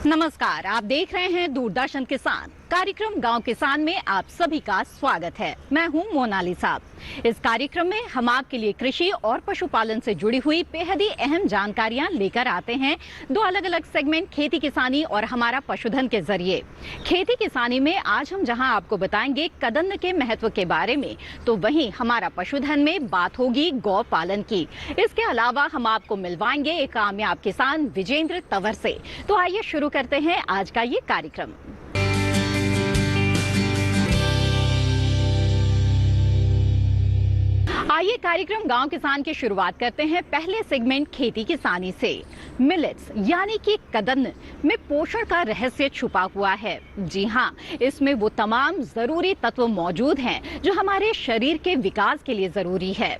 नमस्कार, आप देख रहे हैं दूरदर्शन किसान। कार्यक्रम गांव किसान में आप सभी का स्वागत है। मैं हूं मोनालिसा। इस कार्यक्रम में हम आपके लिए कृषि और पशुपालन से जुड़ी हुई बेहद ही अहम जानकारियां लेकर आते हैं। दो अलग अलग सेगमेंट, खेती किसानी और हमारा पशुधन के जरिए। खेती किसानी में आज हम जहां आपको बताएंगे कदन्न के महत्व के बारे में, तो वहीं हमारा पशुधन में बात होगी गौ पालन की। इसके अलावा हम आपको मिलवाएंगे एक कामयाब किसान विजेंद्र तंवर से। तो आइए शुरू करते हैं आज का ये कार्यक्रम। आइए कार्यक्रम गांव किसान की शुरुआत करते हैं पहले सेगमेंट खेती किसानी से। मिलेट्स यानी कि कदन्न में पोषण का रहस्य छुपा हुआ है। जी हां, इसमें वो तमाम जरूरी तत्व मौजूद हैं जो हमारे शरीर के विकास के लिए जरूरी है।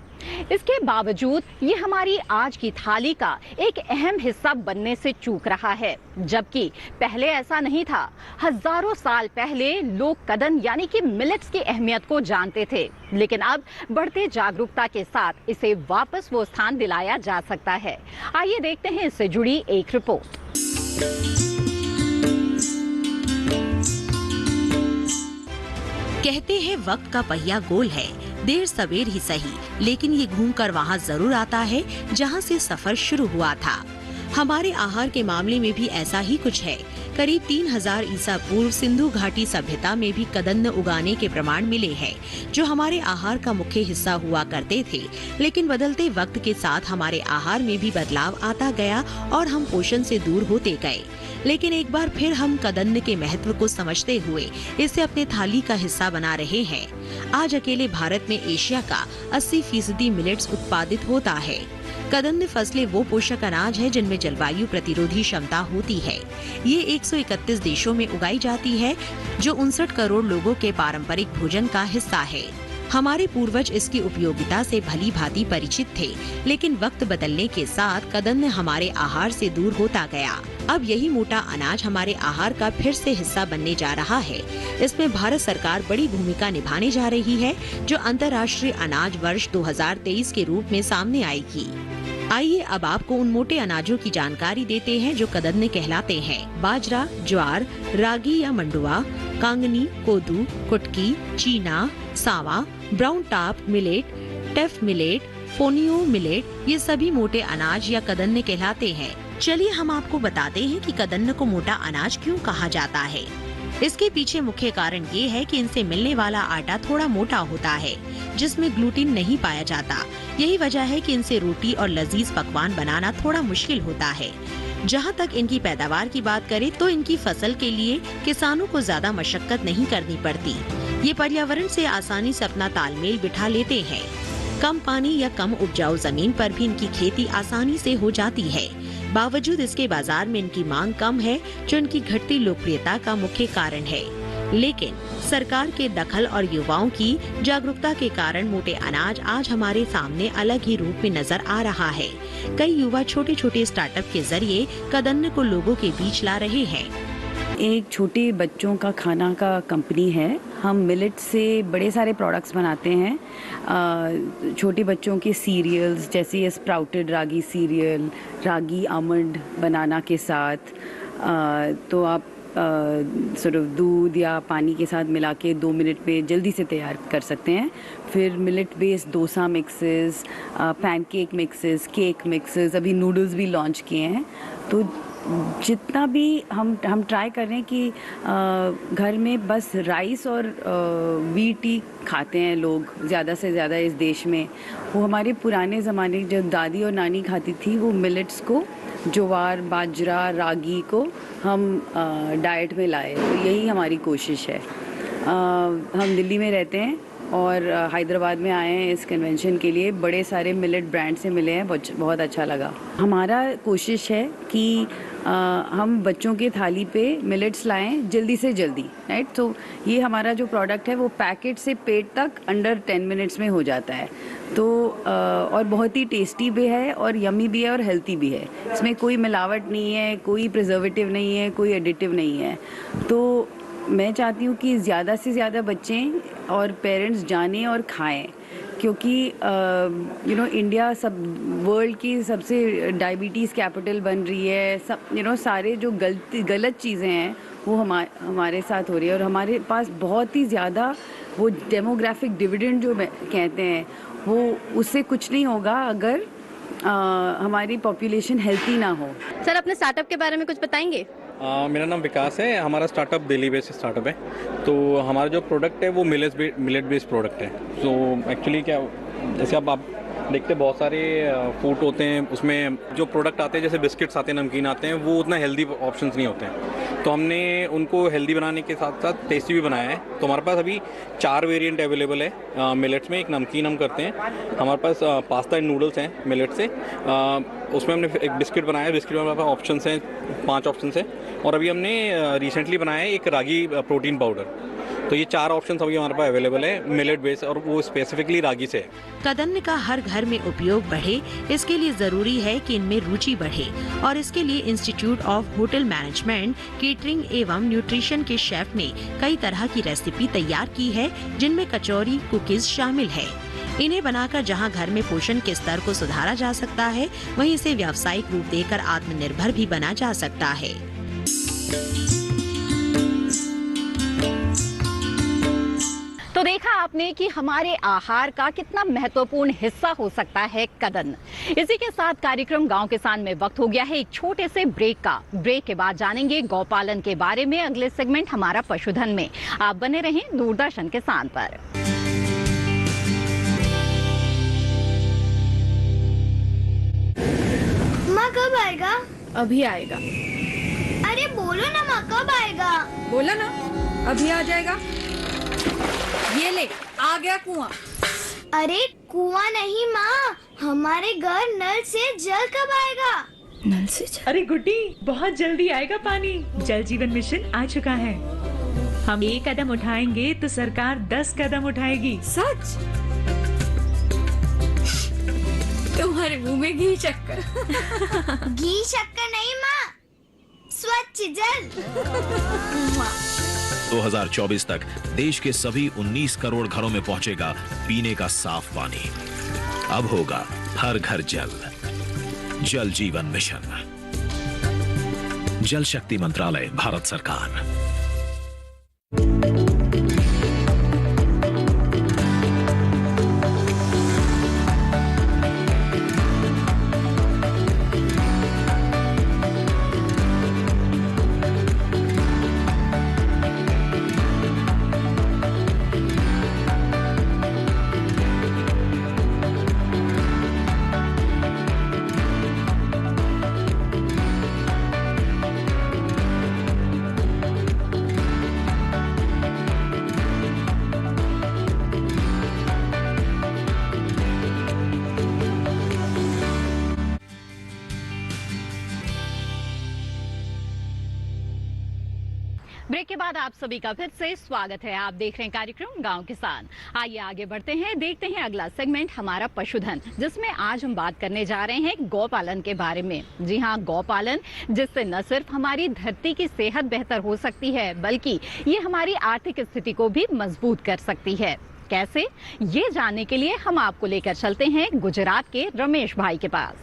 इसके बावजूद ये हमारी आज की थाली का एक अहम हिस्सा बनने से चूक रहा है, जबकि पहले ऐसा नहीं था। हजारों साल पहले लोग कदन्न यानी कि मिलेट्स की अहमियत को जानते थे, लेकिन अब बढ़ते जागरूकता के साथ इसे वापस वो स्थान दिलाया जा सकता है। आइए देखते हैं इससे जुड़ी एक रिपोर्ट। कहते हैं वक्त का पहिया गोल है, देर सवेर ही सही, लेकिन ये घूमकर वहाँ जरूर आता है जहाँ से सफर शुरू हुआ था। हमारे आहार के मामले में भी ऐसा ही कुछ है। करीब 3000 ईसा पूर्व सिंधु घाटी सभ्यता में भी कदन्न उगाने के प्रमाण मिले हैं, जो हमारे आहार का मुख्य हिस्सा हुआ करते थे। लेकिन बदलते वक्त के साथ हमारे आहार में भी बदलाव आता गया और हम पोषण से दूर होते गए। लेकिन एक बार फिर हम कदन्न के महत्व को समझते हुए इसे अपने थाली का हिस्सा बना रहे हैं। आज अकेले भारत में एशिया का 80% मिलेट्स उत्पादित होता है। कदन्न फसलें वो पोषक अनाज है जिनमें जलवायु प्रतिरोधी क्षमता होती है। ये 131 देशों में उगाई जाती है, जो 59 करोड़ लोगों के पारंपरिक भोजन का हिस्सा है। हमारे पूर्वज इसकी उपयोगिता से भली भांति परिचित थे, लेकिन वक्त बदलने के साथ कदन्न हमारे आहार से दूर होता गया। अब यही मोटा अनाज हमारे आहार का फिर से हिस्सा बनने जा रहा है। इसमें भारत सरकार बड़ी भूमिका निभाने जा रही है, जो अंतर्राष्ट्रीय अनाज वर्ष 2023 के रूप में सामने आएगी। आइए अब आपको उन मोटे अनाजों की जानकारी देते हैं जो कदन्न कहलाते हैं। बाजरा, ज्वार, रागी या मंडुआ, कांगनी, कोदू, कुटकी, चीना, सावा, brown top millet, teff millet, fonio millet, ये सभी मोटे अनाज या कदन्न कहलाते हैं। चलिए हम आपको बताते हैं कि कदन्न को मोटा अनाज क्यों कहा जाता है। इसके पीछे मुख्य कारण ये है कि इनसे मिलने वाला आटा थोड़ा मोटा होता है, जिसमें ग्लूटीन नहीं पाया जाता। यही वजह है कि इनसे रोटी और लजीज पकवान बनाना थोड़ा मुश्किल होता है। जहाँ तक इनकी पैदावार की बात करें तो इनकी फसल के लिए किसानों को ज्यादा मशक्कत नहीं करनी पड़ती। ये पर्यावरण से आसानी से अपना तालमेल बिठा लेते हैं। कम पानी या कम उपजाऊ जमीन पर भी इनकी खेती आसानी से हो जाती है। बावजूद इसके बाजार में इनकी मांग कम है, जो इनकी घटती लोकप्रियता का मुख्य कारण है। लेकिन सरकार के दखल और युवाओं की जागरूकता के कारण मोटे अनाज आज हमारे सामने अलग ही रूप में नजर आ रहा है। कई युवा छोटे छोटे स्टार्टअप के जरिए कदन्न को लोगों के बीच ला रहे हैं। एक छोटे बच्चों का खाना का कंपनी है। हम मिलेट से बड़े सारे प्रोडक्ट्स बनाते हैं। छोटे बच्चों के सीरियल्स जैसे ये स्प्राउटेड रागी सीरियल, रागी आमंड बनाना के साथ, तो आप सॉर्ट ऑफ दूध या पानी के साथ मिला के 2 मिनट में जल्दी से तैयार कर सकते हैं। फिर millet based dosa mixes, pancake mixes, cake mixes, अभी नूडल्स भी लॉन्च किए हैं। तो जितना भी हम ट्राई कर रहे हैं कि घर में बस राइस और व्हीट ही खाते हैं लोग ज़्यादा से ज़्यादा इस देश में। वो हमारे पुराने ज़माने जब दादी और नानी खाती थी, वो मिलेट्स को, ज्वार, बाजरा, रागी को हम डाइट में लाए। तो यही हमारी कोशिश है। हम दिल्ली में रहते हैं और हैदराबाद में आए हैं इस कन्वेंशन के लिए। बड़े सारे मिलेट ब्रांड से मिले हैं, बहुत अच्छा लगा। हमारा कोशिश है कि हम बच्चों के थाली पे मिलेट्स लाएं जल्दी से जल्दी, राइट। तो ये हमारा जो प्रोडक्ट है वो पैकेट से पेट तक अंडर 10 मिनट्स में हो जाता है। तो और बहुत ही टेस्टी भी है और यमी भी है और हेल्थी भी है। इसमें कोई मिलावट नहीं है, कोई प्रिजर्वेटिव नहीं है, कोई एडिटिव नहीं है। तो मैं चाहती हूँ कि ज़्यादा से ज़्यादा बच्चे और पेरेंट्स जानें और खाएं क्योंकि इंडिया सब वर्ल्ड की सबसे डायबिटीज़ कैपिटल बन रही है। सब सारे जो गलत चीज़ें हैं वो हमारे साथ हो रही है, और हमारे पास बहुत ही ज़्यादा वो डेमोग्राफिक डिविडेंड जो कहते हैं वो उससे कुछ नहीं होगा अगर हमारी पॉपुलेशन हेल्थी ना हो। सर, अपने स्टार्टअप के बारे में कुछ बताएंगे? मेरा नाम विकास है। हमारा स्टार्टअप दिल्ली बेस्ड स्टार्टअप है। तो हमारा जो प्रोडक्ट है वो मिलेट बेस्ड प्रोडक्ट है। तो एक्चुअली क्या, जैसे आप देखते बहुत सारे फूड होते हैं, उसमें जो प्रोडक्ट आते हैं जैसे बिस्किट्स आते हैं, नमकीन आते हैं, वो उतना हेल्दी ऑप्शंस नहीं होते हैं। तो हमने उनको हेल्दी बनाने के साथ साथ टेस्टी भी बनाया है। तो हमारे पास अभी 4 वेरिएंट अवेलेबल है मिलेट्स में। एक नमकीन हम करते हैं, हमारे पास पास्ता एंड नूडल्स हैं मिलेट से। उसमें हमने एक बिस्किट बनाया है। बिस्किट में हमारे पास ऑप्शंस हैं, 5 ऑप्शंस हैं। और अभी हमने रिसेंटली बनाया है एक रागी प्रोटीन पाउडर। तो ये 4 ऑप्शंस अभी हमारे पास अवेलेबल है मिलेट बेस्ड, और वो स्पेसिफिकली रागी से है। कदन्न का हर घर में उपयोग बढ़े, इसके लिए जरूरी है कि इनमें रुचि बढ़े, और इसके लिए institute of hotel management, catering एवं न्यूट्रिशन के शेफ ने कई तरह की रेसिपी तैयार की है, जिनमें कचौरी, कुकीज शामिल है। इन्हें बनाकर जहां घर में पोषण के स्तर को सुधारा जा सकता है, वहीं इसे व्यावसायिक रूप देकर आत्मनिर्भर भी बना जा सकता है। तो देखा आपने कि हमारे आहार का कितना महत्वपूर्ण हिस्सा हो सकता है कदन्न। इसी के साथ कार्यक्रम गांव किसान में वक्त हो गया है एक छोटे से ब्रेक का। ब्रेक के बाद जानेंगे गौपालन के बारे में अगले सेगमेंट हमारा पशुधन में। आप बने रहें दूरदर्शन किसान पर। माँ कब आएगा? अभी आएगा। अरे बोलो ना माँ, कब आएगा? बोला ना, अभी आ जाएगा। ये ले, आ गया कुआं। अरे कुआं नहीं माँ, हमारे घर नल से जल कब आएगा? नल से जल? अरे गुड्डी, बहुत जल्दी आएगा पानी। जल जीवन मिशन आ चुका है। हम 1 कदम उठाएंगे तो सरकार 10 कदम उठाएगी। सच? तुम्हारे मुंह में घी शक्कर। घी शक्कर नहीं माँ, स्वच्छ जल। 2024 तक देश के सभी 19 करोड़ घरों में पहुंचेगा पीने का साफ पानी। अब होगा हर घर जल। जल जीवन मिशन, जल शक्ति मंत्रालय, भारत सरकार। ब्रेक के बाद आप सभी का फिर से स्वागत है। आप देख रहे हैं कार्यक्रम गांव किसान। आइए आगे बढ़ते हैं, देखते हैं अगला सेगमेंट हमारा पशुधन, जिसमें आज हम बात करने जा रहे हैं गौपालन के बारे में। जी हां, गौपालन, जिससे न सिर्फ हमारी धरती की सेहत बेहतर हो सकती है, बल्कि ये हमारी आर्थिक स्थिति को भी मजबूत कर सकती है। कैसे, ये जानने के लिए हम आपको लेकर चलते हैं गुजरात के रमेश भाई के पास।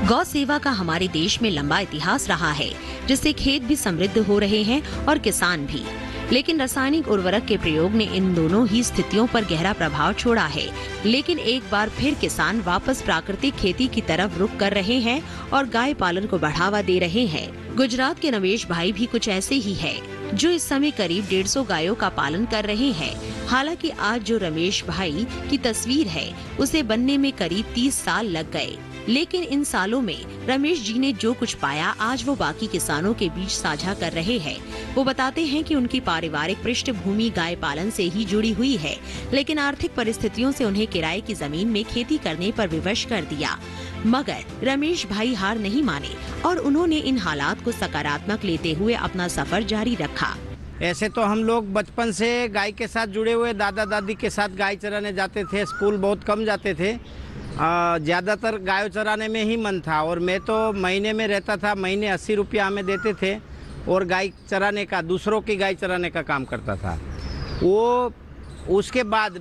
गौ सेवा का हमारे देश में लंबा इतिहास रहा है, जिससे खेत भी समृद्ध हो रहे हैं और किसान भी। लेकिन रासायनिक उर्वरक के प्रयोग ने इन दोनों ही स्थितियों पर गहरा प्रभाव छोड़ा है। लेकिन एक बार फिर किसान वापस प्राकृतिक खेती की तरफ रुख कर रहे हैं और गाय पालन को बढ़ावा दे रहे हैं। गुजरात के रमेश भाई भी कुछ ऐसे ही है, जो इस समय करीब 150 गायों का पालन कर रहे हैं। हालांकि आज जो रमेश भाई की तस्वीर है, उसे बनने में करीब 30 साल लग गए। लेकिन इन सालों में रमेश जी ने जो कुछ पाया, आज वो बाकी किसानों के बीच साझा कर रहे हैं। वो बताते हैं कि उनकी पारिवारिक पृष्ठभूमि गाय पालन से ही जुड़ी हुई है, लेकिन आर्थिक परिस्थितियों से उन्हें किराए की जमीन में खेती करने पर विवश कर दिया। मगर रमेश भाई हार नहीं माने और उन्होंने इन हालात को सकारात्मक लेते हुए अपना सफर जारी रखा। ऐसे तो हम लोग बचपन से गाय के साथ जुड़े हुए, दादा दादी के साथ गाय चराने जाते थे, स्कूल बहुत कम जाते थे। ज़्यादातर गाय चराने में ही मन था, और मैं तो महीने में रहता था। महीने 80 रुपया हमें देते थे और गाय चराने का, दूसरों की गाय चराने का काम करता था। वो उसके बाद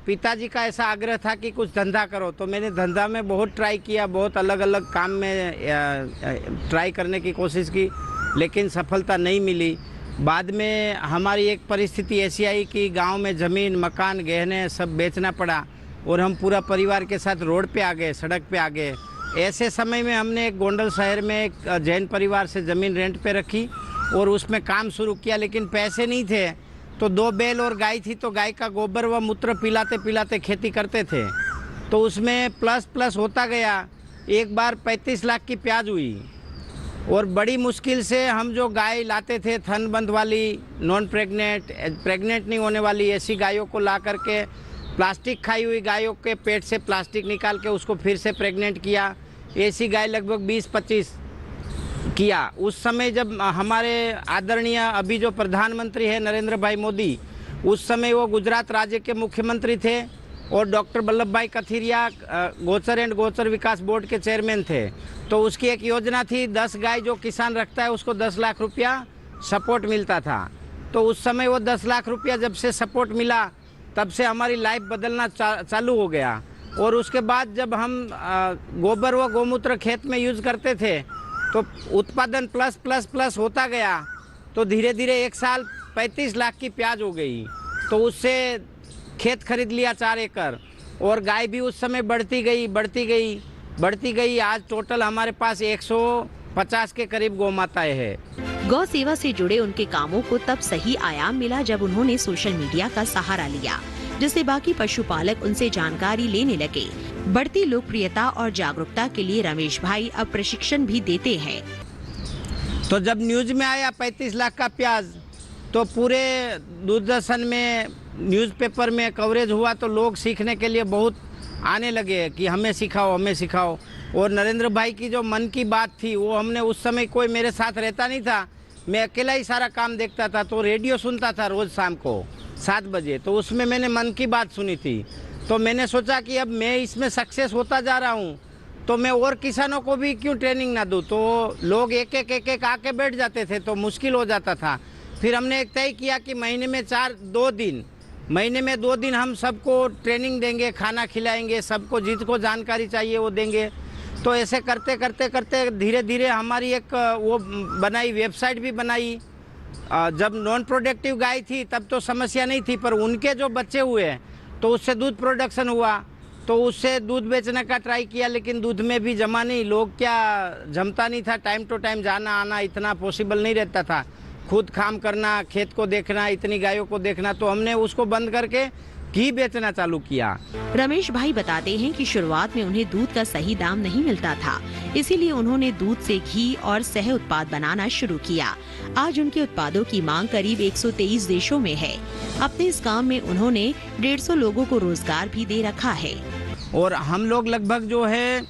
पिताजी का ऐसा आग्रह था कि कुछ धंधा करो, तो मैंने धंधा में बहुत ट्राई किया, बहुत अलग अलग काम में ट्राई करने की कोशिश की, लेकिन सफलता नहीं मिली। बाद में हमारी एक परिस्थिति ऐसी आई कि गांव में ज़मीन, मकान, गहने सब बेचना पड़ा और हम पूरा परिवार के साथ रोड पे आ गए, सड़क पे आ गए। ऐसे समय में हमने एक गोंडल शहर में एक जैन परिवार से ज़मीन रेंट पे रखी और उसमें काम शुरू किया, लेकिन पैसे नहीं थे। तो 2 बैल और गाय थी, तो गाय का गोबर व मूत्र पिलाते पिलाते खेती करते थे। तो उसमें प्लस होता गया। एक बार 35 लाख की प्याज हुई और बड़ी मुश्किल से हम जो गाय लाते थे थनबंद वाली, नॉन प्रेग्नेंट नहीं होने वाली, ऐसी गायों को ला करके प्लास्टिक खाई हुई गायों के पेट से प्लास्टिक निकाल के उसको फिर से प्रेग्नेंट किया। ऐसी गाय लगभग 20-25 किया। उस समय जब हमारे आदरणीय अभी जो प्रधानमंत्री है नरेंद्र भाई मोदी, उस समय वो गुजरात राज्य के मुख्यमंत्री थे और डॉक्टर वल्लभ भाई कथीरिया गोचर एंड गोचर विकास बोर्ड के चेयरमैन थे। तो उसकी एक योजना थी, 10 गाय जो किसान रखता है उसको 10 लाख रुपया सपोर्ट मिलता था। तो उस समय वो 10 लाख रुपया जब से सपोर्ट मिला, तब से हमारी लाइफ बदलना चालू हो गया। और उसके बाद जब हम गोबर व गोमूत्र खेत में यूज़ करते थे तो उत्पादन प्लस होता गया। तो धीरे धीरे एक साल 35 लाख की प्याज हो गई। तो उससे खेत खरीद लिया 4 एकड़ और गाय भी उस समय बढ़ती गई। आज टोटल हमारे पास 150 के करीब गौ माताएं हैं। गौ सेवा से जुड़े उनके कामों को तब सही आयाम मिला जब उन्होंने सोशल मीडिया का सहारा लिया, जिससे बाकी पशुपालक उनसे जानकारी लेने लगे। बढ़ती लोकप्रियता और जागरूकता के लिए रमेश भाई अब प्रशिक्षण भी देते हैं। तो जब न्यूज में आया 35 लाख का प्याज, तो पूरे दूरदर्शन में, न्यूज़पेपर में कवरेज हुआ, तो लोग सीखने के लिए बहुत आने लगे कि हमें सिखाओ। और नरेंद्र भाई की जो मन की बात थी, वो हमने उस समय कोई मेरे साथ रहता नहीं था, मैं अकेला ही सारा काम देखता था। तो रेडियो सुनता था रोज़ शाम को 7 बजे, तो उसमें मैंने मन की बात सुनी थी। तो मैंने सोचा कि अब मैं इसमें सक्सेस होता जा रहा हूँ, तो मैं और किसानों को भी क्यों ट्रेनिंग ना दूँ। तो लोग एक एक आके बैठ जाते थे, तो मुश्किल हो जाता था। फिर हमने एक तय किया कि महीने में 2 दिन हम सबको ट्रेनिंग देंगे, खाना खिलाएंगे, सबको जिसको जानकारी चाहिए वो देंगे। तो ऐसे करते धीरे धीरे हमारी एक वो बनाई, वेबसाइट भी बनाई। जब नॉन प्रोडक्टिव गाय थी तब तो समस्या नहीं थी, पर उनके जो बच्चे हुए तो उससे दूध प्रोडक्शन हुआ, तो उससे दूध बेचने का ट्राई किया, लेकिन दूध में भी जमा नहीं, लोग क्या जमता नहीं था। टाइम टू टाइम जाना आना इतना पॉसिबल नहीं रहता था, खुद काम करना, खेत को देखना, इतनी गायों को देखना। तो हमने उसको बंद करके घी बेचना चालू किया। रमेश भाई बताते हैं कि शुरुआत में उन्हें दूध का सही दाम नहीं मिलता था, इसीलिए उन्होंने दूध से घी और सह उत्पाद बनाना शुरू किया। आज उनके उत्पादों की मांग करीब 123 देशों में है। अपने इस काम में उन्होंने 150 लोगों को रोजगार भी दे रखा है। और हम लोग लगभग जो है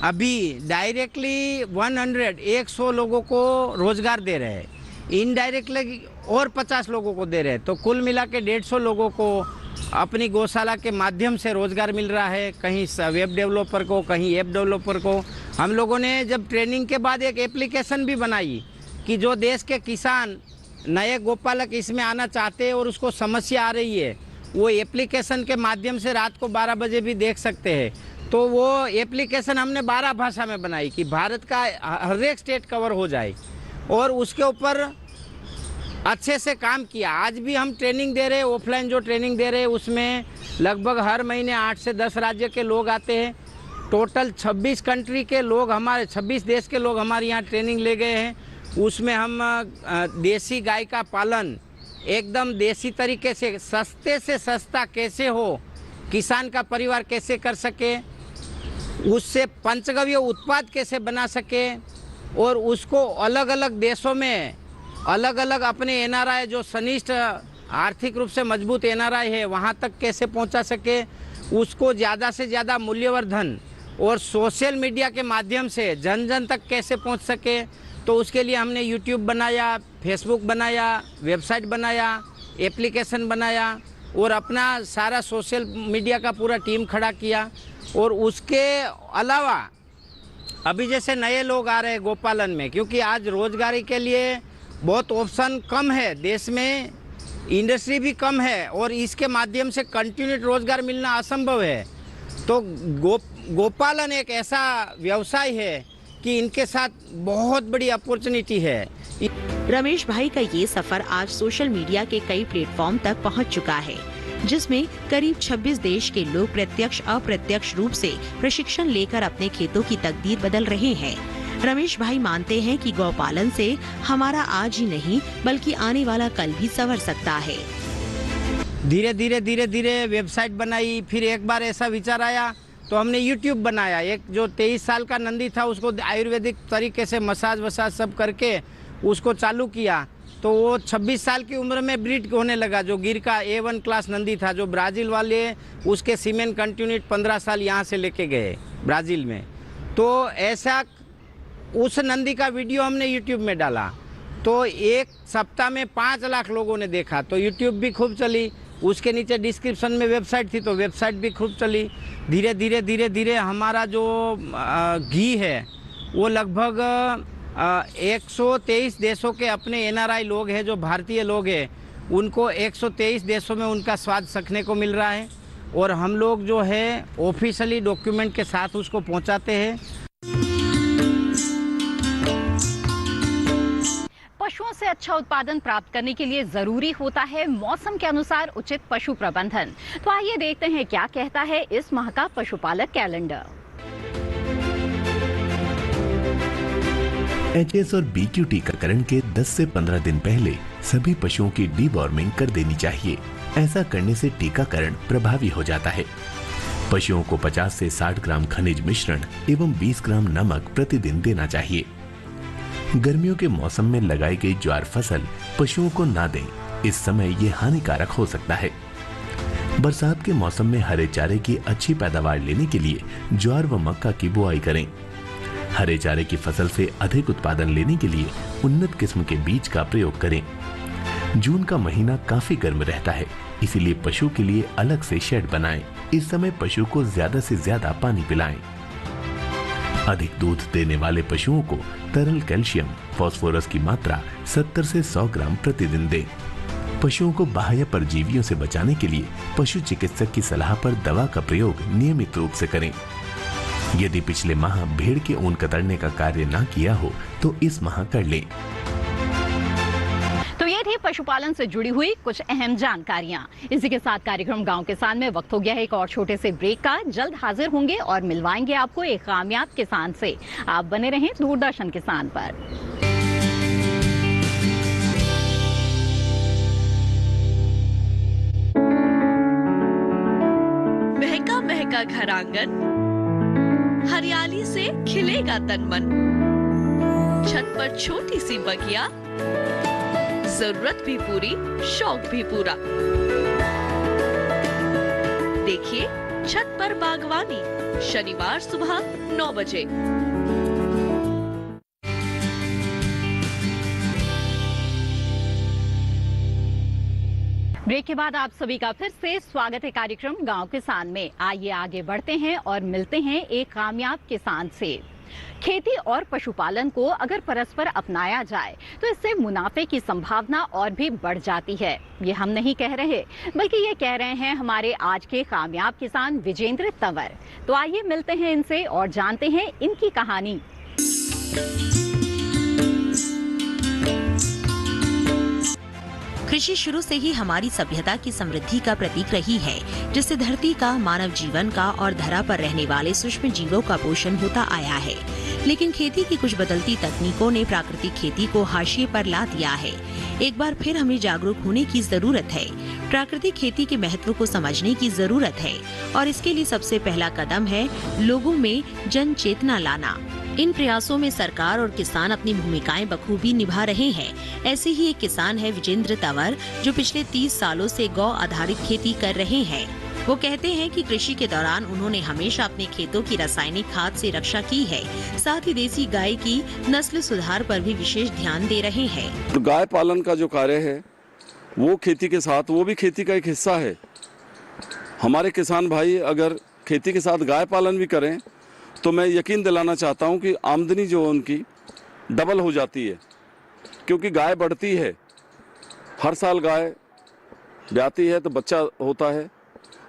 अभी डायरेक्टली 100 लोगों को रोजगार दे रहे हैं, इनडायरेक्टली और 50 लोगों को दे रहे हैं। तो कुल मिला के 150 लोगों को अपनी गौशाला के माध्यम से रोजगार मिल रहा है। कहीं वेब डेवलपर को, कहीं ऐप डेवलपर को। हम लोगों ने जब ट्रेनिंग के बाद एक एप्लीकेशन भी बनाई कि जो देश के किसान, नए गोपालक इसमें आना चाहते हैं और उसको समस्या आ रही है, वो एप्लीकेशन के माध्यम से रात को 12 बजे भी देख सकते हैं। तो वो एप्लीकेशन हमने 12 भाषा में बनाई कि भारत का हर एक स्टेट कवर हो जाए, और उसके ऊपर अच्छे से काम किया। आज भी हम ट्रेनिंग दे रहे हैं, ऑफलाइन जो ट्रेनिंग दे रहे हैं उसमें लगभग हर महीने 8 से 10 राज्य के लोग आते हैं। टोटल 26 कंट्री के लोग, हमारे 26 देश के लोग हमारे यहाँ ट्रेनिंग ले गए हैं। उसमें हम देसी गाय का पालन एकदम देसी तरीके से सस्ता कैसे हो, किसान का परिवार कैसे कर सके, उससे पंचगव्य उत्पाद कैसे बना सके, और उसको अलग अलग देशों में अलग अलग अपने एनआरआई जो सनिष्ठ आर्थिक रूप से मजबूत एनआरआई है वहाँ तक कैसे पहुँचा सके, उसको ज़्यादा से ज़्यादा मूल्यवर्धन और सोशल मीडिया के माध्यम से जन जन तक कैसे पहुँच सके। तो उसके लिए हमने यूट्यूब बनाया, फेसबुक बनाया, वेबसाइट बनाया, एप्लीकेशन बनाया और अपना सारा सोशल मीडिया का पूरा टीम खड़ा किया। और उसके अलावा अभी जैसे नए लोग आ रहे हैं गोपालन में, क्योंकि आज रोजगारी के लिए बहुत ऑप्शन कम है, देश में इंडस्ट्री भी कम है और इसके माध्यम से कंटिन्यू रोजगार मिलना असंभव है। तो गोपालन एक ऐसा व्यवसाय है कि इनके साथ बहुत बड़ी अपॉर्चुनिटी है। रमेश भाई का ये सफर आज सोशल मीडिया के कई प्लेटफॉर्म तक पहुंच चुका है, जिसमें करीब 26 देश के लोग प्रत्यक्ष अप्रत्यक्ष रूप से प्रशिक्षण लेकर अपने खेतों की तकदीर बदल रहे हैं। रमेश भाई मानते हैं कि गौपालन से हमारा आज ही नहीं बल्कि आने वाला कल भी संवर सकता है। धीरे धीरे वेबसाइट बनाई, फिर एक बार ऐसा विचार आया तो हमने YouTube बनाया। एक जो 23 साल का नंदी था उसको आयुर्वेदिक तरीके से मसाज वसाज सब करके उसको चालू किया, तो वो 26 साल की उम्र में ब्रीड होने लगा। जो गिर का A1 क्लास नंदी था, जो ब्राज़ील वाले उसके सीमेन कंटिन्यूट 15 साल यहाँ से लेके गए ब्राज़ील में। तो ऐसा उस नंदी का वीडियो हमने YouTube में डाला, तो एक सप्ताह में 5 लाख लोगों ने देखा। तो YouTube भी खूब चली, उसके नीचे डिस्क्रिप्शन में वेबसाइट थी तो वेबसाइट भी खूब चली। धीरे धीरे हमारा जो घी है वो लगभग 123 देशों के अपने NRI लोग हैं, जो भारतीय लोग हैं, उनको 123 देशों में उनका स्वाद चखने को मिल रहा है। और हम लोग जो है ऑफिशियली डॉक्यूमेंट के साथ उसको पहुंचाते हैं। पशुओं से अच्छा उत्पादन प्राप्त करने के लिए जरूरी होता है मौसम के अनुसार उचित पशु प्रबंधन। तो आइए देखते हैं क्या कहता है इस माह का पशुपालक कैलेंडर। HS और BQ टीकाकरण के 10 से 15 दिन पहले सभी पशुओं की डीवॉर्मिंग कर देनी चाहिए। ऐसा करने से टीकाकरण प्रभावी हो जाता है। पशुओं को 50 से 60 ग्राम खनिज मिश्रण एवं 20 ग्राम नमक प्रतिदिन देना चाहिए। गर्मियों के मौसम में लगाई गई ज्वार फसल पशुओं को ना दें, इस समय ये हानिकारक हो सकता है। बरसात के मौसम में हरे चारे की अच्छी पैदावार लेने के लिए ज्वार व मक्का की बुआई करें। हरे चारे की फसल से अधिक उत्पादन लेने के लिए उन्नत किस्म के बीज का प्रयोग करें। जून का महीना काफी गर्म रहता है, इसीलिए पशु के लिए अलग से शेड बनाएं। इस समय पशु को ज्यादा से ज्यादा पानी पिलाएं। अधिक दूध देने वाले पशुओं को तरल कैल्शियम, फास्फोरस की मात्रा 70 से 100 ग्राम प्रतिदिन दें। पशुओं को बाह्य परजीवियों से बचाने के लिए पशु चिकित्सक की सलाह पर दवा का प्रयोग नियमित रूप से करें। यदि पिछले माह भेड़ के ऊन कतरने का कार्य ना किया हो तो इस माह कर लें। तो ये थी पशुपालन से जुड़ी हुई कुछ अहम जानकारियां। इसी के साथ कार्यक्रम गांव किसान में वक्त हो गया है एक और छोटे से ब्रेक का। जल्द हाजिर होंगे और मिलवाएंगे आपको एक कामयाब किसान से। आप बने रहें दूरदर्शन किसान पर। महका महका घर आंगन, हरियाली से खिलेगा तन मन। छत पर छोटी सी बगिया, जरूरत भी पूरी, शौक भी पूरा। देखिए छत पर बागवानी, शनिवार सुबह 9 बजे। ब्रेक के बाद आप सभी का फिर से स्वागत है कार्यक्रम गांव किसान में। आइए आगे बढ़ते हैं और मिलते हैं एक कामयाब किसान से। खेती और पशुपालन को अगर परस्पर अपनाया जाए तो इससे मुनाफे की संभावना और भी बढ़ जाती है। ये हम नहीं कह रहे, बल्कि ये कह रहे हैं हमारे आज के कामयाब किसान विजेंद्र तंवर। तो आइए मिलते हैं इनसे और जानते हैं इनकी कहानी। कृषि शुरू से ही हमारी सभ्यता की समृद्धि का प्रतीक रही है, जिससे धरती का, मानव जीवन का और धरा पर रहने वाले सूक्ष्म जीवों का पोषण होता आया है। लेकिन खेती की कुछ बदलती तकनीकों ने प्राकृतिक खेती को हाशिए पर ला दिया है। एक बार फिर हमें जागरूक होने की जरूरत है। प्राकृतिक खेती के महत्व को समझने की जरूरत है और इसके लिए सबसे पहला कदम है लोगों में जन चेतना लाना। इन प्रयासों में सरकार और किसान अपनी भूमिकाएं बखूबी निभा रहे हैं। ऐसे ही एक किसान है विजेंद्र तंवर, जो पिछले 30 सालों से गौ आधारित खेती कर रहे हैं। वो कहते हैं कि कृषि के दौरान उन्होंने हमेशा अपने खेतों की रासायनिक खाद से रक्षा की है, साथ ही देसी गाय की नस्ल सुधार पर भी विशेष ध्यान दे रहे हैं। तो गाय पालन का जो कार्य है वो खेती के साथ, वो भी खेती का एक हिस्सा है। हमारे किसान भाई अगर खेती के साथ गाय पालन भी करें तो मैं यकीन दिलाना चाहता हूं कि आमदनी जो उनकी डबल हो जाती है। क्योंकि गाय बढ़ती है, हर साल गाय ब्याती है तो बच्चा होता है,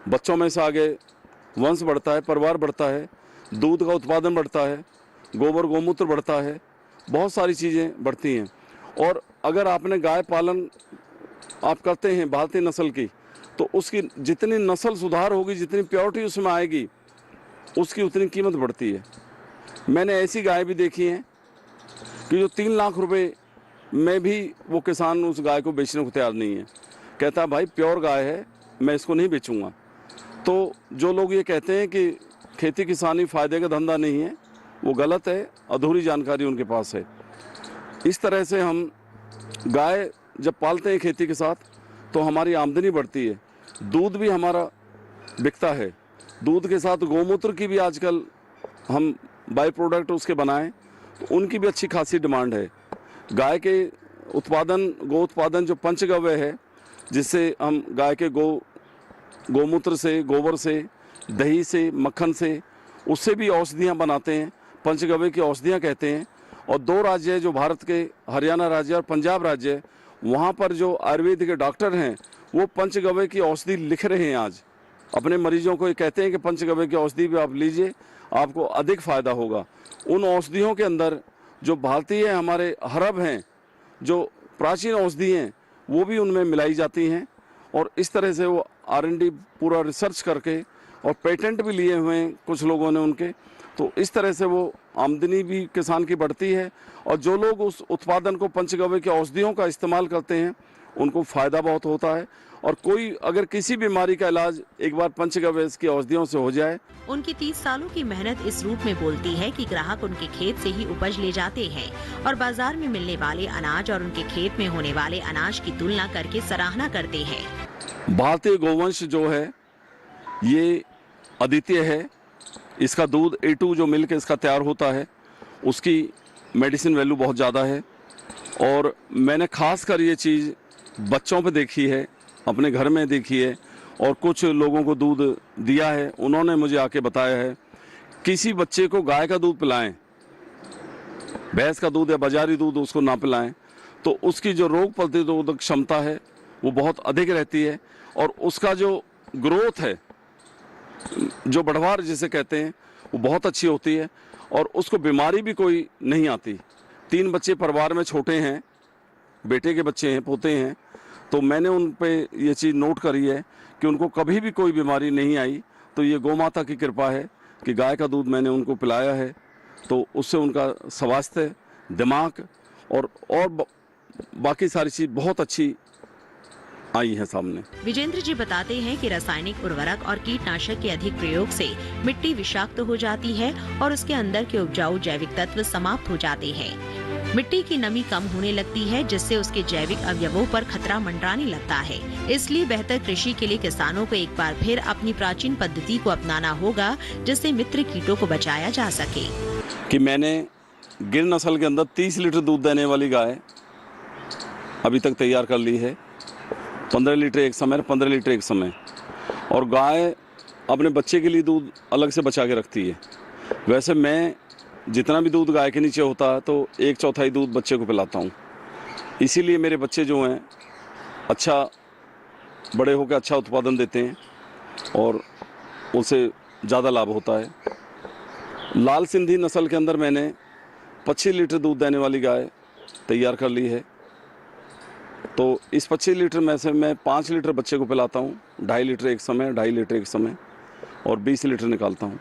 बच्चों में से आगे वंश बढ़ता है, परिवार बढ़ता है, दूध का उत्पादन बढ़ता है, गोबर गोमूत्र बढ़ता है, बहुत सारी चीज़ें बढ़ती हैं। और अगर आपने गाय पालन आप करते हैं भारतीय नस्ल की, तो उसकी जितनी नस्ल सुधार होगी, जितनी प्योरिटी उसमें आएगी, उसकी उतनी कीमत बढ़ती है। मैंने ऐसी गाय भी देखी हैं कि जो 3 लाख रुपए में भी वो किसान उस गाय को बेचने को तैयार नहीं है, कहता है भाई प्योर गाय है, मैं इसको नहीं बेचूंगा। तो जो लोग ये कहते हैं कि खेती किसानी फ़ायदे का धंधा नहीं है, वो गलत है, अधूरी जानकारी उनके पास है। इस तरह से हम गाय जब पालते हैं खेती के साथ तो हमारी आमदनी बढ़ती है, दूध भी हमारा बिकता है। दूध के साथ गौमूत्र की भी आजकल हम बाई प्रोडक्ट उसके बनाएं तो उनकी भी अच्छी खासी डिमांड है। गाय के उत्पादन, गो उत्पादन जो पंचगव्य है, जिससे हम गाय के गौमूत्र से, गोबर से, दही से, मक्खन से, उससे भी औषधियाँ बनाते हैं, पंचगव्य की औषधियाँ कहते हैं। और 2 राज्य है जो भारत के, हरियाणा राज्य और पंजाब राज्य है, वहाँ पर जो आयुर्वेद के डॉक्टर हैं वो पंचगव्य की औषधि लिख रहे हैं। आज अपने मरीजों को ये कहते हैं कि पंचगव्य की औषधि भी आप लीजिए, आपको अधिक फ़ायदा होगा। उन औषधियों के अंदर जो भारतीय हमारे हर्ब हैं, जो प्राचीन औषधि हैं, वो भी उनमें मिलाई जाती हैं। और इस तरह से वो R&D पूरा रिसर्च करके और पेटेंट भी लिए हुए हैं कुछ लोगों ने उनके। तो इस तरह से वो आमदनी भी किसान की बढ़ती है। और जो लोग उस उत्पादन को, पंचगव्य की औषधियों का इस्तेमाल करते हैं, उनको फ़ायदा बहुत होता है। और कोई अगर किसी बीमारी का इलाज एक बार पंचगव्य की औषधियों से हो जाए। उनकी 30 सालों की मेहनत इस रूप में बोलती है कि ग्राहक उनके खेत से ही उपज ले जाते हैं और बाजार में मिलने वाले अनाज और उनके खेत में होने वाले अनाज की तुलना करके सराहना करते हैं। भारतीय गौवंश जो है ये अद्वितीय है। इसका दूध A2 जो मिल्क इसका तैयार होता है, उसकी मेडिसिन वैल्यू बहुत ज़्यादा है। और मैंने खास कर ये चीज़ बच्चों पे देखी है, अपने घर में देखी है, और कुछ लोगों को दूध दिया है, उन्होंने मुझे आके बताया है, किसी बच्चे को गाय का दूध पिलाएं, भैंस का दूध या बाजारी दूध उसको ना पिलाएं, तो उसकी जो रोग प्रतिरोधक क्षमता है वो बहुत अधिक रहती है। और उसका जो ग्रोथ है, जो बढ़वार जिसे कहते हैं, वो बहुत अच्छी होती है और उसको बीमारी भी कोई नहीं आती। 3 बच्चे परिवार में छोटे हैं, बेटे के बच्चे हैं, पोते हैं, तो मैंने उन पे ये चीज़ नोट करी है कि उनको कभी भी कोई बीमारी नहीं आई। तो ये गौ माता की कृपा है कि गाय का दूध मैंने उनको पिलाया है, तो उससे उनका स्वास्थ्य, दिमाग और बाकी सारी चीज़ बहुत अच्छी आई है सामने। विजेंद्र जी बताते हैं कि रासायनिक उर्वरक और कीटनाशक के अधिक प्रयोग से मिट्टी विषाक्त हो जाती है और उसके अंदर के उपजाऊ जैविक तत्व समाप्त हो जाते हैं। मिट्टी की नमी कम होने लगती है, जिससे उसके जैविक अवयवों पर खतरा मंडराने लगता है। इसलिए बेहतर कृषि के लिए किसानों को एक बार फिर अपनी प्राचीन पद्धति को अपनाना होगा, जिससे मित्र कीटों को बचाया जा सके। कि मैंने गिर नस्ल के अंदर 30 लीटर दूध देने वाली गाय अभी तक तैयार कर ली है। 15 लीटर एक समय, 15 लीटर एक समय। और गाय अपने बच्चे के लिए दूध अलग से बचा के रखती है। वैसे मैं जितना भी दूध गाय के नीचे होता है तो 1/4 दूध बच्चे को पिलाता हूँ। इसीलिए मेरे बच्चे जो हैं अच्छा बड़े होकर अच्छा उत्पादन देते हैं और उनसे ज़्यादा लाभ होता है। लाल सिंधी नस्ल के अंदर मैंने 25 लीटर दूध देने वाली गाय तैयार कर ली है। तो इस 25 लीटर में से मैं 5 लीटर बच्चे को पिलाता हूँ, 2.5 लीटर एक समय, 2.5 लीटर एक समय, और 20 लीटर निकालता हूँ।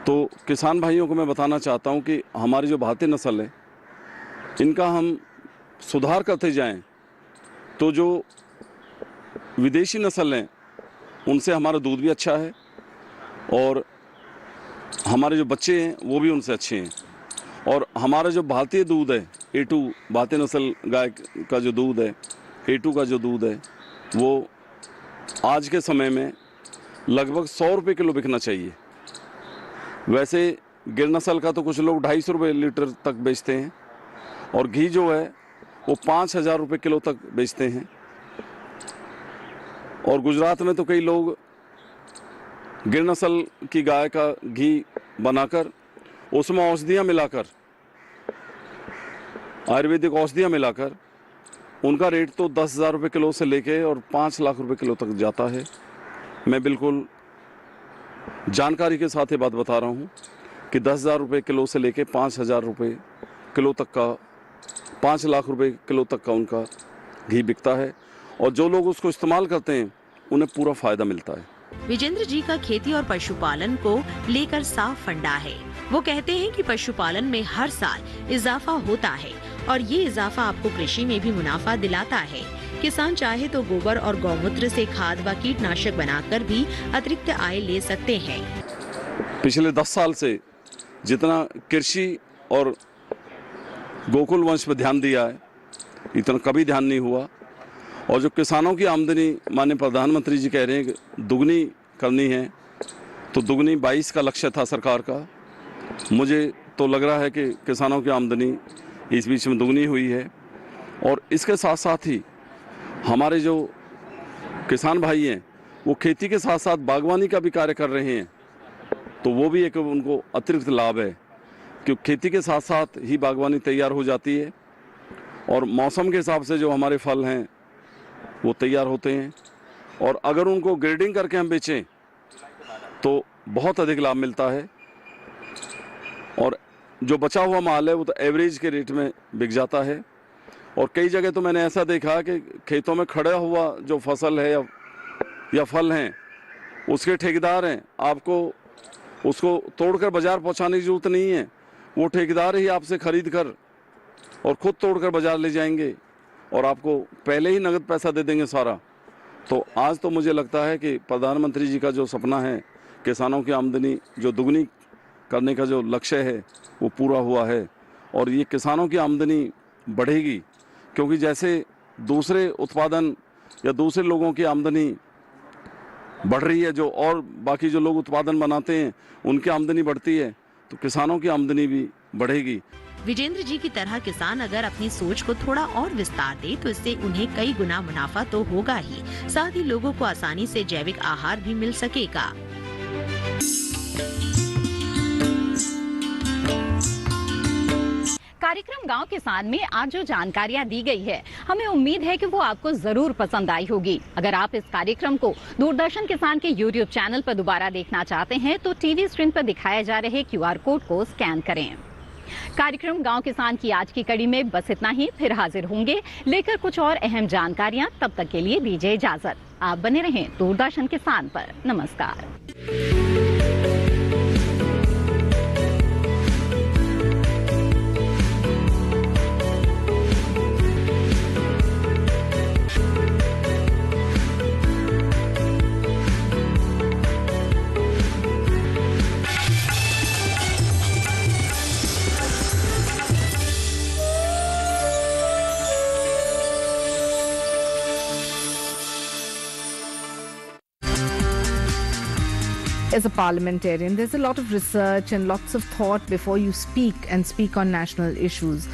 तो किसान भाइयों को मैं बताना चाहता हूँ कि हमारी जो भारतीय नस्ल है, इनका हम सुधार करते जाएं तो जो विदेशी नस्ल हैं उनसे हमारा दूध भी अच्छा है और हमारे जो बच्चे हैं वो भी उनसे अच्छे हैं। और हमारा जो भारतीय दूध है A2, भारतीय नस्ल गाय का जो दूध है, A2 का जो दूध है, वो आज के समय में लगभग 100 रुपये किलो बिकना चाहिए। वैसे गिर नस्ल का तो कुछ लोग 250 रुपये लीटर तक बेचते हैं और घी जो है वो 5000 रुपये किलो तक बेचते हैं। और गुजरात में तो कई लोग गिर नस्ल की गाय का घी बनाकर उसमें औषधियाँ मिलाकर आयुर्वेदिक औषधियाँ मिलाकर उनका रेट तो 10,000 रुपये किलो से लेके और 5 लाख रुपए किलो तक जाता है। मैं बिल्कुल जानकारी के साथ ये बात बता रहा हूँ कि 10,000 रुपये किलो से लेके 5,000 रुपये किलो तक का, 5 लाख रुपए किलो तक का उनका घी बिकता है और जो लोग उसको इस्तेमाल करते हैं उन्हें पूरा फायदा मिलता है। विजेंद्र जी का खेती और पशुपालन को लेकर साफ फंडा है। वो कहते हैं कि पशुपालन में हर साल इजाफा होता है और ये इजाफा आपको कृषि में भी मुनाफा दिलाता है। किसान चाहे तो गोबर और गौमूत्र से खाद व कीटनाशक बनाकर भी अतिरिक्त आय ले सकते हैं। पिछले 10 साल से जितना कृषि और गोकुल वंश पर ध्यान दिया है, इतना कभी ध्यान नहीं हुआ। और जो किसानों की आमदनी माननीय प्रधानमंत्री जी कह रहे हैं कि दुगनी करनी है, तो दुगनी 22 का लक्ष्य था सरकार का। मुझे तो लग रहा है कि किसानों की आमदनी इस बीच में दुगनी हुई है। और इसके साथ साथ ही हमारे जो किसान भाई हैं वो खेती के साथ साथ बागवानी का भी कार्य कर रहे हैं, तो वो भी एक उनको अतिरिक्त लाभ है, क्योंकि खेती के साथ साथ ही बागवानी तैयार हो जाती है और मौसम के हिसाब से जो हमारे फल हैं वो तैयार होते हैं। और अगर उनको ग्रेडिंग करके हम बेचें तो बहुत अधिक लाभ मिलता है और जो बचा हुआ माल है वो तो एवरेज के रेट में बिक जाता है। और कई जगह तो मैंने ऐसा देखा कि खेतों में खड़ा हुआ जो फसल है या फल हैं उसके ठेकेदार हैं, आपको उसको तोड़कर बाज़ार पहुंचाने की ज़रूरत नहीं है, वो ठेकेदार ही आपसे खरीद कर और ख़ुद तोड़कर बाज़ार ले जाएंगे और आपको पहले ही नगद पैसा दे देंगे सारा। तो आज तो मुझे लगता है कि प्रधानमंत्री जी का जो सपना है किसानों की आमदनी जो दुगनी करने का जो लक्ष्य है वो पूरा हुआ है और ये किसानों की आमदनी बढ़ेगी, क्योंकि जैसे दूसरे उत्पादन या दूसरे लोगों की आमदनी बढ़ रही है, जो और बाकी जो लोग उत्पादन बनाते हैं उनकी आमदनी बढ़ती है, तो किसानों की आमदनी भी बढ़ेगी। विजेंद्र जी की तरह किसान अगर अपनी सोच को थोड़ा और विस्तार दे तो इससे उन्हें कई गुना मुनाफा तो होगा ही, साथ ही लोगों को आसानी से जैविक आहार भी मिल सकेगा। कार्यक्रम गांव किसान में आज जो जानकारियां दी गई है, हमें उम्मीद है कि वो आपको जरूर पसंद आई होगी। अगर आप इस कार्यक्रम को दूरदर्शन किसान के YouTube चैनल पर दोबारा देखना चाहते हैं तो टीवी स्क्रीन पर दिखाए जा रहे QR कोड को स्कैन करें। कार्यक्रम गांव किसान की आज की कड़ी में बस इतना ही। फिर हाजिर होंगे लेकर कुछ और अहम जानकारियां। तब तक के लिए दीजिए इजाजत। आप बने रहें दूरदर्शन किसान पर। नमस्कार। As a parliamentarian, there's a lot of research and lots of thought before you speak on national issues.